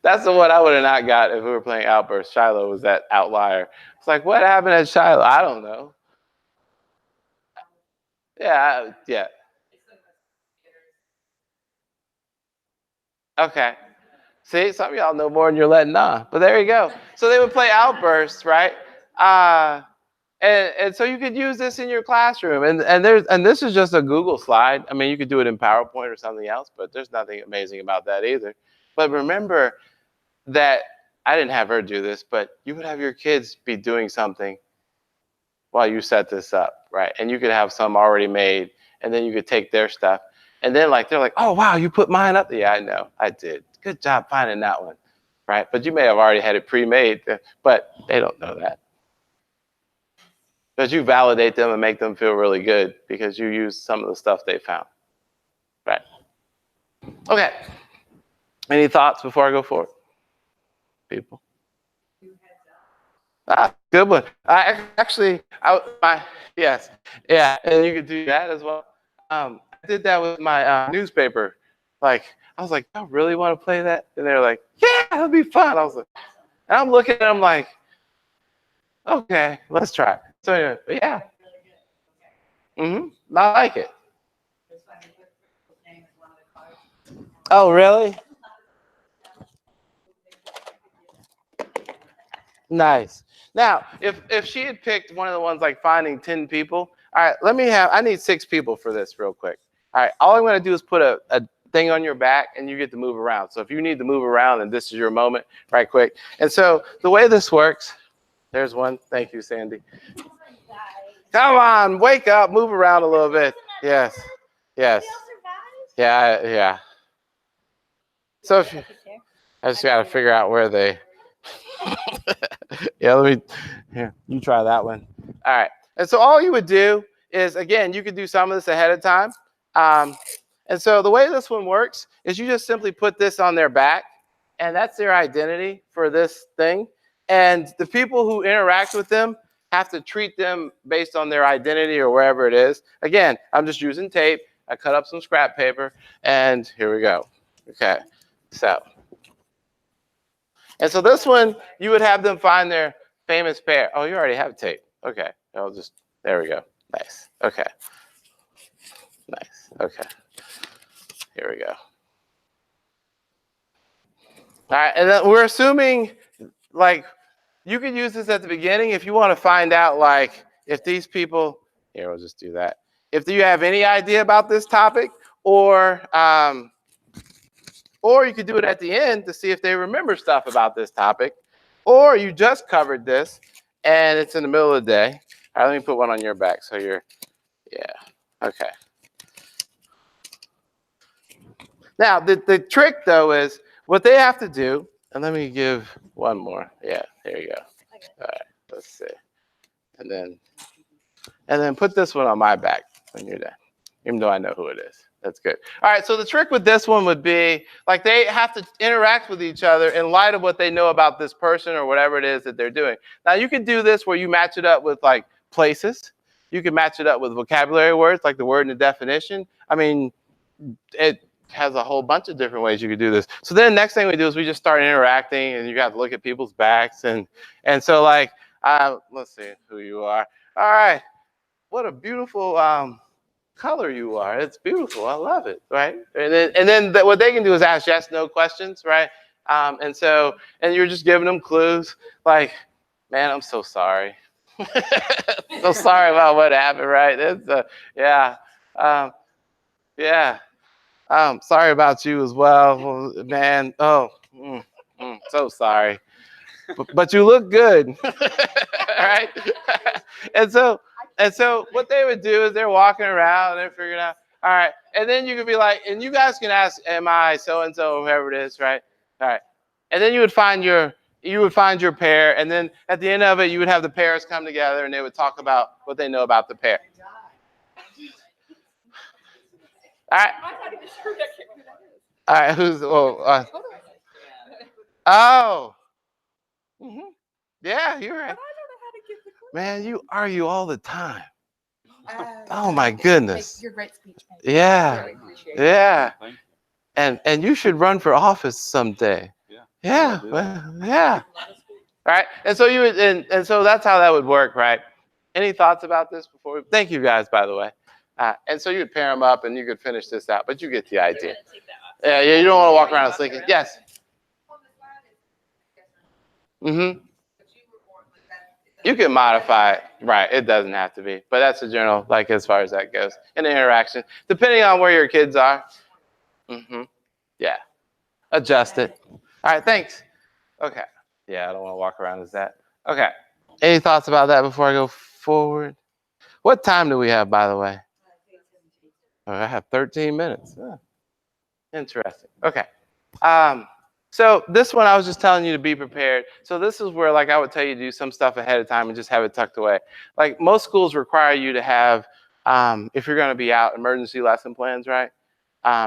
That's the one I would have not got if we were playing Outburst. Shiloh was that outlier. It's like, what happened at Shiloh? I don't know. Yeah. Okay. See, some of y'all know more than you're letting on. But there you go. So they would play Outbursts, right? And so you could use this in your classroom. And this is just a Google slide. I mean, you could do it in PowerPoint or something else, but there's nothing amazing about that either. But remember that I didn't have her do this, but you would have your kids be doing something while you set this up, right? And you could have some already made, and then you could take their stuff. And then they're like, oh, wow, you put mine up? Yeah, I know, I did. Good job finding that one, right? But you may have already had it pre-made, but they don't know that. But you validate them and make them feel really good because you used some of the stuff they found, right? Okay. Any thoughts before I go forward? People? Good one. Yes. Yeah, and you could do that as well. I did that with my newspaper. Like, I was like, I really want to play that? And they're like, yeah, it'll be fun. I was like, and I'm looking at them like, okay, let's try it. So anyway, but yeah. I like it. Oh, really? Nice. Now, if she had picked one of the ones like finding 10 people, all right, I need 6 people for this real quick. All right, all I'm going to do is put a thing on your back and you get to move around. So if you need to move around and this is your moment, right quick. And so the way this works, there's one. Thank you, Sandy. Come on, wake up, move around a little bit. Yes. Yeah. So I just got to figure out where they. Yeah, you try that one. All right. And so all you would do is, again, you could do some of this ahead of time. And so the way this one works is you just simply put this on their back, and that's their identity for this thing. And the people who interact with them have to treat them based on their identity or wherever it is. Again, I'm just using tape. I cut up some scrap paper, and here we go. Okay, and so this one, you would have them find their famous pair. Oh, you already have tape. Okay, there we go. Nice. Okay. Nice. Okay. Here we go. All right, and then we're assuming, like, you could use this at the beginning if you want to find out, like, if these people, here, we'll just do that. If you have any idea about this topic, or you could do it at the end to see if they remember stuff about this topic, or you just covered this and it's in the middle of the day. All right, let me put one on your back so you're, yeah, okay. Now, the trick, though, is what they have to do, and let me give one more. Yeah, there you go. All right, let's see. And then put this one on my back when you're done, even though I know who it is. That's good. All right, so the trick with this one would be, like, they have to interact with each other in light of what they know about this person or whatever it is that they're doing. Now, you can do this where you match it up with, like, places. You can match it up with vocabulary words, like the word and the definition. I mean, it has a whole bunch of different ways you could do this. So then the next thing we do is we just start interacting, and you got to look at people's backs. And so, like, let's see who you are. All right, what a beautiful color you are. It's beautiful. I love it, right? And then what they can do is ask yes, no questions, right? And you're just giving them clues, like, man, I'm so sorry. So sorry about what happened, right? It's sorry about you as well, man. Oh, so sorry. But you look good, right? And so what they would do is they're walking around and they're figuring out, all right. And then you could be like, and you guys can ask, am I so-and-so, or whoever it is, right? All right. And then you would find your pair. And then at the end of it, you would have the pairs come together and they would talk about what they know about the pair. All right. I'm not even sure that who that is. All right. Who's? Oh. Mhm. Yeah, you're right. But I don't know how to give the clue. Man, you argue all the time. Uh, Oh my goodness. You're a great speech maker. Yeah. Really appreciate it. Yeah. Thank you. And you should run for office someday. Yeah. Yeah. Yeah. Well, yeah. All right. And so you would, and so that's how that would work, right? Any thoughts about this before? Thank you guys, by the way. And so you would pair them up and you could finish this out, but you get the idea. Yeah, you don't want to walk around and thinking. Yes. Mm-hmm. You can modify it. Right. It doesn't have to be. But that's the general, like as far as that goes. And the interaction. Depending on where your kids are. Mm-hmm. Yeah. Adjust it. All right, thanks. Okay. Yeah, I don't want to walk around as that. Okay. Any thoughts about that before I go forward? What time do we have, by the way? Oh, I have 13 minutes. Oh, interesting. Okay. So this one I was just telling you to be prepared. So this is where, like, I would tell you to do some stuff ahead of time and just have it tucked away. Like most schools require you to have, if you're going to be out, emergency lesson plans, right?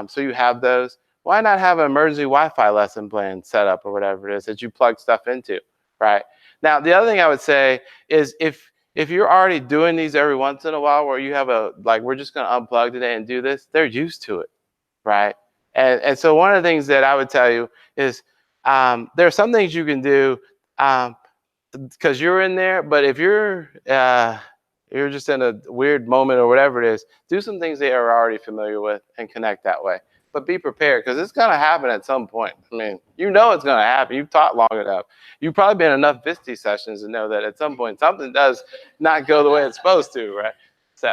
So you have those. Why not have an emergency Wi-Fi lesson plan set up or whatever it is that you plug stuff into, right? Now, the other thing I would say is if you're already doing these every once in a while where you have we're just going to unplug today and do this, they're used to it, right? And so one of the things that I would tell you is there are some things you can do because you're in there, but if you're just in a weird moment or whatever it is, do some things they are already familiar with and connect that way. But be prepared because it's going to happen at some point. I mean, you know it's going to happen. You've taught long enough. You've probably been in enough VSTE sessions to know that at some point something does not go the way it's supposed to, right? So,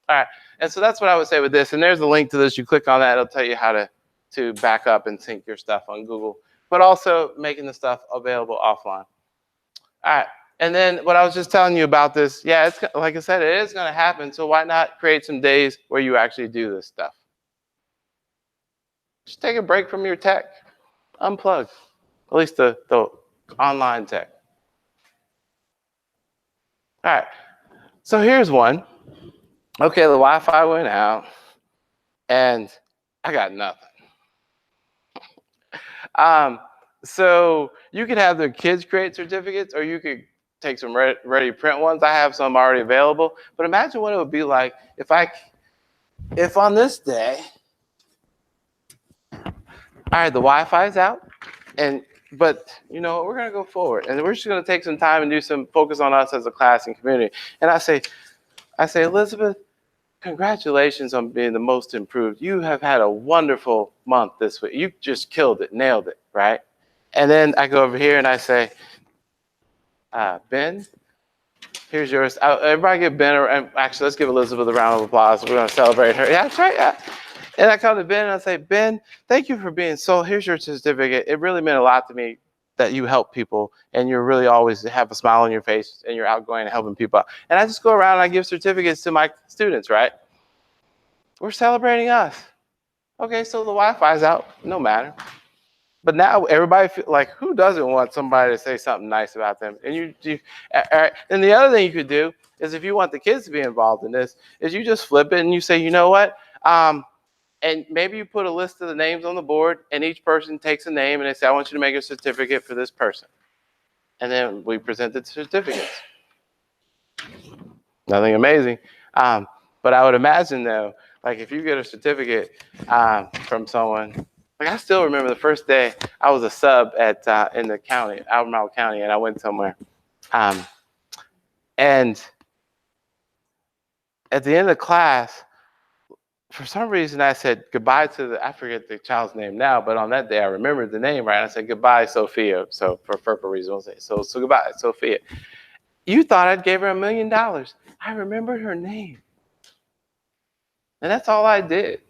all right. And so that's what I would say with this. And there's a link to this. You click on that. It'll tell you how to back up and sync your stuff on Google, but also making the stuff available offline. All right. And then what I was just telling you about this, yeah, it's like I said, it is going to happen. So why not create some days where you actually do this stuff? Just take a break from your tech. Unplug. At least the online tech. All right. So here's one. Okay, the Wi-Fi went out, and I got nothing. So you could have the kids create certificates, or you could take some ready print ones. I have some already available. But imagine what it would be like if on this day, all right, the Wi-Fi is out, but you know what, we're gonna go forward, and we're just gonna take some time and do some focus on us as a class and community. And I say, Elizabeth, congratulations on being the most improved. You have had a wonderful month this week. You just killed it, nailed it, right? And then I go over here and I say, Ben, here's yours. Everybody give Ben, actually, let's give Elizabeth a round of applause. We're gonna celebrate her. Yeah, that's right, yeah. And I come to Ben and I say, Ben, thank you for being here's your certificate. It really meant a lot to me that you help people and you really always have a smile on your face and you're outgoing and helping people out. And I just go around and I give certificates to my students, right? We're celebrating us. Okay, so the Wi-Fi's out, no matter. But now everybody like, who doesn't want somebody to say something nice about them? And all right. And the other thing you could do is if you want the kids to be involved in this, is you just flip it and you say, you know what? And maybe you put a list of the names on the board and each person takes a name and they say, I want you to make a certificate for this person. And then we present the certificates. Nothing amazing. But I would imagine though, like if you get a certificate from someone, like I still remember the first day I was a sub in the county, Albemarle County, and I went somewhere. And at the end of the class, for some reason, I said goodbye to I forget the child's name now, but on that day, I remembered the name, right? I said, goodbye, Sophia. So for FERPA reasons, so goodbye, Sophia. You thought I'd gave her $1 million. I remembered her name. And that's all I did.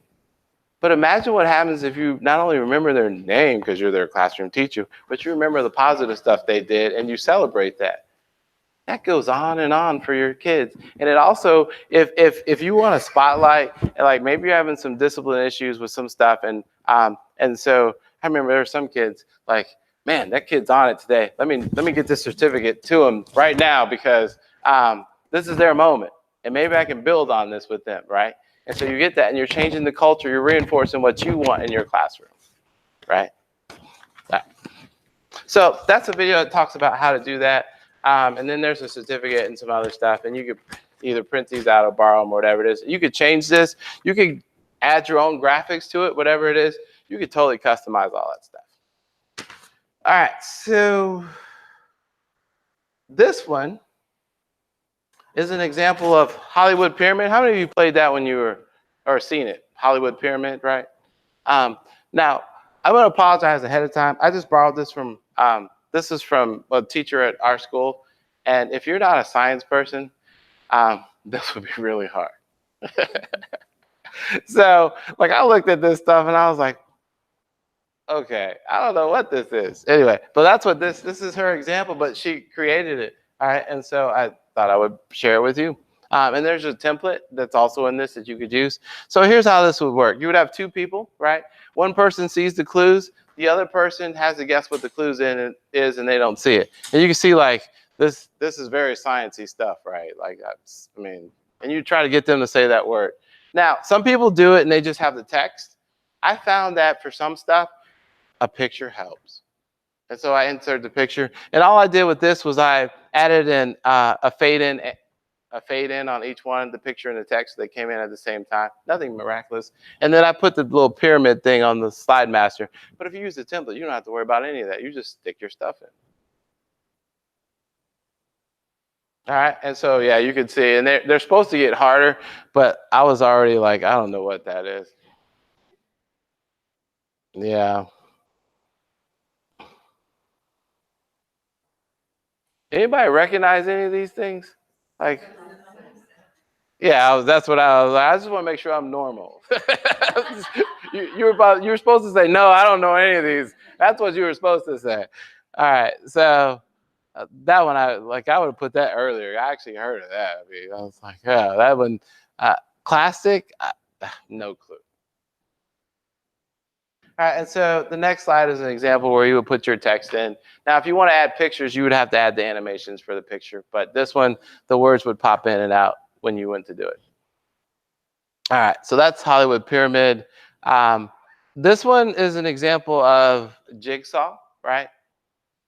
But imagine what happens if you not only remember their name because you're their classroom teacher, but you remember the positive stuff they did and you celebrate that. That goes on and on for your kids. And it also, if you want to spotlight, like maybe you're having some discipline issues with some stuff, and so I remember there were some kids like, man, that kid's on it today. Let me get this certificate to him right now because this is their moment, and maybe I can build on this with them, right? And so you get that, and you're changing the culture. You're reinforcing what you want in your classroom, right? So that's a video that talks about how to do that. And then there's a certificate and some other stuff. And you could either print these out or borrow them or whatever it is. You could change this. You could add your own graphics to it, whatever it is. You could totally customize all that stuff. All right, so this one is an example of Hollywood Pyramid. How many of you played that when you were, or seen it? Hollywood Pyramid, right? Now, I'm going to apologize ahead of time. I just borrowed this from, this is from a teacher at our school. And if you're not a science person, this would be really hard. So, like, I looked at this stuff and I was like, okay, I don't know what this is. Anyway, but that's what this is her example, but she created it. All right, and so I thought I would share it with you. And there's a template that's also in this that you could use. So here's how this would work. You would have two people, right? One person sees the clues. The other person has to guess what the clues is, and they don't see it. And you can see, like, this is very sciencey stuff, right? Like, I mean, and you try to get them to say that word. Now, some people do it, and they just have the text. I found that for some stuff, a picture helps. And so I inserted the picture. And all I did with this was I added in a fade in on each one, the picture and the text. They came in at the same time. Nothing miraculous. And then I put the little pyramid thing on the slide master. But if you use the template, you don't have to worry about any of that. You just stick your stuff in. All right. And so, yeah, you can see. And they're supposed to get harder. But I was already like, I don't know what that is. Yeah. Anybody recognize any of these things? Like, yeah, that's what I was like. I just want to make sure I'm normal. you were supposed to say, no, I don't know any of these. That's what you were supposed to say. All right, so that one, I would have put that earlier. I actually heard of that. I mean, I was like, yeah, that one, classic, no clue. All right, and so the next slide is an example where you would put your text in. Now, if you want to add pictures, you would have to add the animations for the picture. But this one, the words would pop in and out when you went to do it. All right, so that's Hollywood Pyramid. This one is an example of Jigsaw, right?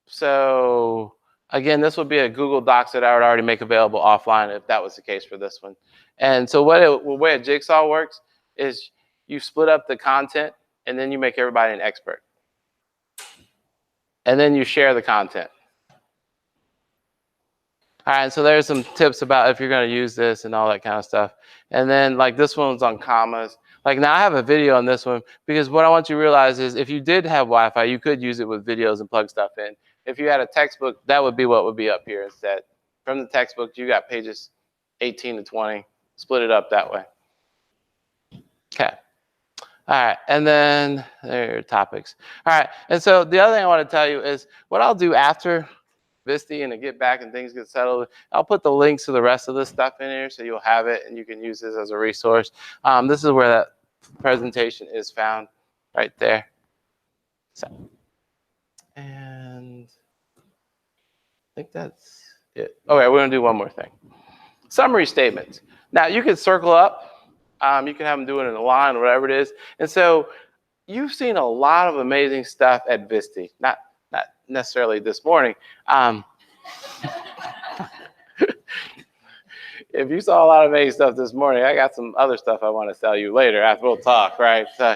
So again, this would be a Google Docs that I would already make available offline if that was the case for this one. And so the way a Jigsaw works is you split up the content and then you make everybody an expert. And then you share the content. All right, so there's some tips about if you're going to use this and all that kind of stuff. And then, like, this one's on commas. Like, now I have a video on this one because what I want you to realize is if you did have Wi-Fi, you could use it with videos and plug stuff in. If you had a textbook, that would be what would be up here instead. From the textbook, you got pages 18 to 20. Split it up that way. Okay. All right, and then there are your topics. All right, and so the other thing I want to tell you is what I'll do after VSTE and to get back and things get settled, I'll put the links to the rest of this stuff in here so you'll have it and you can use this as a resource. This is where that presentation is found, right there. So, and I think that's it. Okay, we're gonna do one more thing. Summary statements. Now you can circle up. You can have them do it in a line or whatever it is. And so you've seen a lot of amazing stuff at VSTE. Not necessarily this morning. If you saw a lot of amazing stuff this morning, I got some other stuff I want to tell you later after we'll talk, right? So,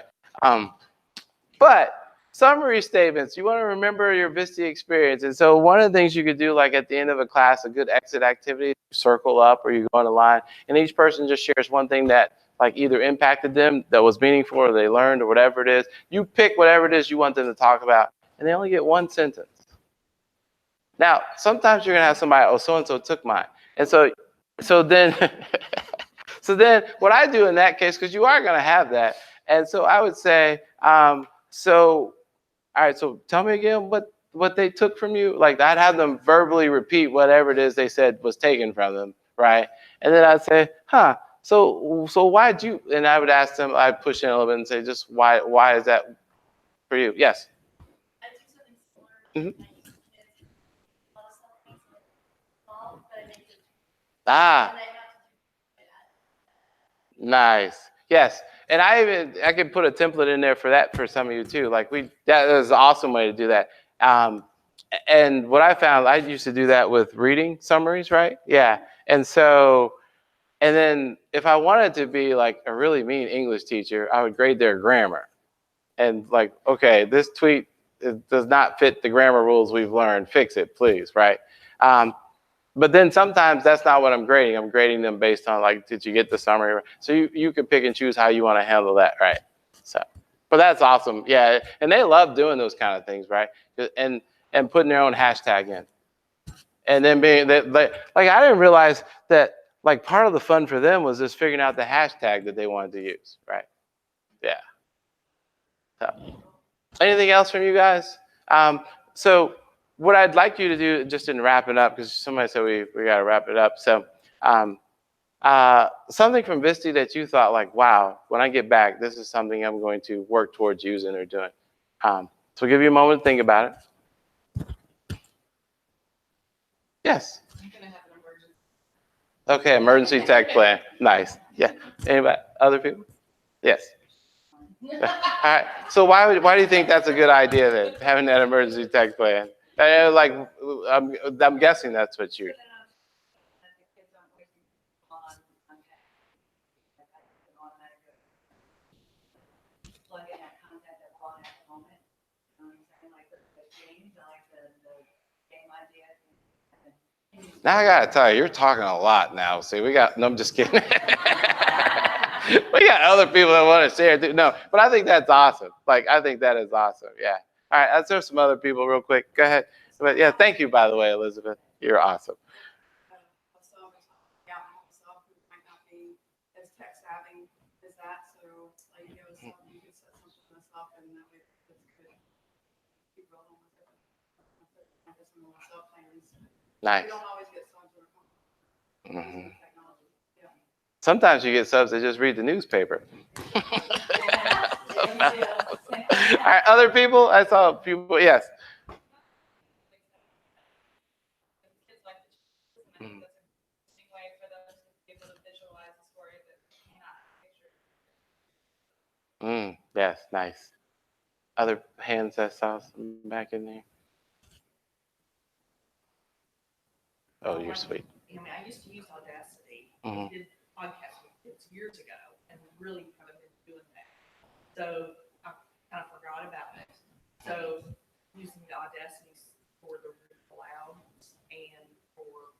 but summary statements, you want to remember your VSTE experience. And so one of the things you could do, like at the end of a class, a good exit activity, you circle up or you go on a line, and each person just shares one thing that like either impacted them, that was meaningful, or they learned, or whatever it is. You pick whatever it is you want them to talk about, and they only get one sentence. Now, sometimes you're gonna have somebody, oh, so-and-so took mine. And so then what I do in that case, because you are gonna have that, and so I would say, all right, so tell me again what they took from you. Like I'd have them verbally repeat whatever it is they said was taken from them, right? And then I'd say, so why'd you, and I would ask them, I'd push in a little bit and say, just why is that for you? Yes? I do something similar. Mm-hmm. But I make it. Ah, nice. Yes, and I could put a template in there for that for some of you too. Like that is an awesome way to do that. And what I found, I used to do that with reading summaries, right? Yeah, and so and then if I wanted to be like a really mean English teacher, I would grade their grammar. And like, okay, this tweet does not fit the grammar rules we've learned. Fix it, please, right? But then sometimes that's not what I'm grading. I'm grading them based on like, did you get the summary? So you can pick and choose how you want to handle that, right? So, but that's awesome, yeah. And they love doing those kind of things, right? And putting their own hashtag in, and then being that like I didn't realize that like part of the fun for them was just figuring out the hashtag that they wanted to use, right? Yeah. So, anything else from you guys? So what I'd like you to do, just in wrapping up, because somebody said we got to wrap it up. So something from VSTE that you thought like, wow, when I get back, this is something I'm going to work towards using or doing. So we'll give you a moment to think about it. Yes. I'm gonna have an emergency. Okay, emergency tech plan. Nice. Yeah. Anybody? Other people? Yes. All right. So why do you think that's a good idea then, having that emergency tech plan? Like, I'm guessing that's what you. Now I gotta tell you, you're talking a lot now. See, no, I'm just kidding. We got other people that want to share too. No, but I think that's awesome. Like, I think that is awesome. Yeah. All right, let's throw some other people real quick. Go ahead. But yeah, thank you, by the way, Elizabeth. You're awesome. Myself who might not be as tech savvy as that, so like you could set something myself, and that way this could keep rolling with it. Some myself plans. Nice. We don't always get subs or technology. Yeah. Sometimes you get subs that just read the newspaper. All right, other people? I saw a few people. Yes. Yes, nice. Other hands I saw some back in there. Oh, you're sweet. I mean, I used to use Audacity. I did podcasts with kids years ago, and really haven't been doing that. So I kind of forgot about it. So using the Audacity for the read aloud and for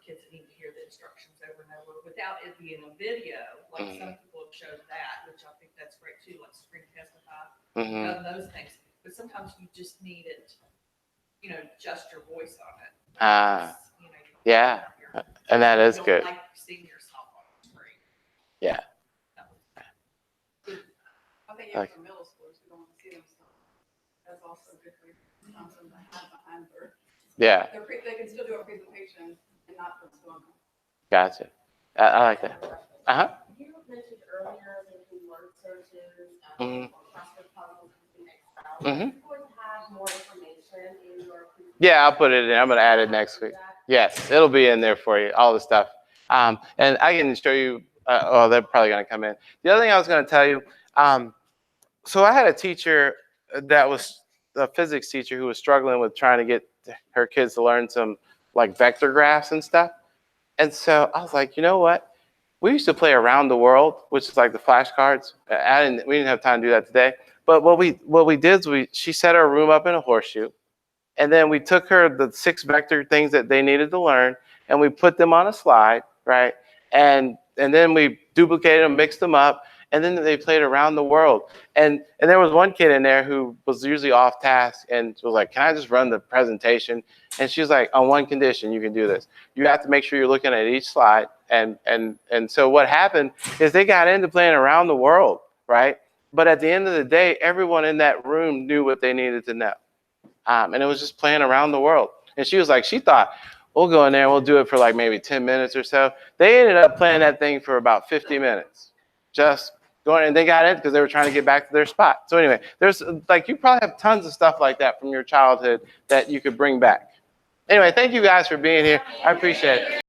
kids that need to hear the instructions over and over without it being a video, like some people have showed that, which I think that's great too, like Screen Testify, those things. But sometimes you just need it, just your voice on it. Yeah, and that is good. Like seeing yourself on the screen. Yeah. I think even for middle schoolers who don't want to see themselves, that's also good for something to have behind their. Yeah. They can still do a presentation and not put still on. Gotcha. I like that. You mentioned earlier making word searches, crossword puzzles using Excel. Are you going to have more information in your presentation? Yeah, I'll put it in. I'm going to add it next week. Yes, it'll be in there for you, all the stuff. And I can show you, they're probably going to come in. The other thing I was going to tell you, so I had a teacher that was a physics teacher who was struggling with trying to get her kids to learn some like vector graphs and stuff. And so I was like, you know what? We used to play Around the World, which is like the flashcards. We didn't have time to do that today. But what we did is she set our room up in a horseshoe. And then we took her the 6 vector things that they needed to learn, and we put them on a slide, right? And then we duplicated them, mixed them up, and then they played Around the World. And there was one kid in there who was usually off task and was like, can I just run the presentation? And she was like, on one condition, you can do this. You have to make sure you're looking at each slide. And so what happened is they got into playing Around the World, right? But at the end of the day, everyone in that room knew what they needed to know. And it was just playing Around the World. And she was like, she thought, we'll go in there and we'll do it for like maybe 10 minutes or so. They ended up playing that thing for about 50 minutes. Just going, and they got it because they were trying to get back to their spot. So anyway, there's like, you probably have tons of stuff like that from your childhood that you could bring back. Anyway, thank you guys for being here. I appreciate it.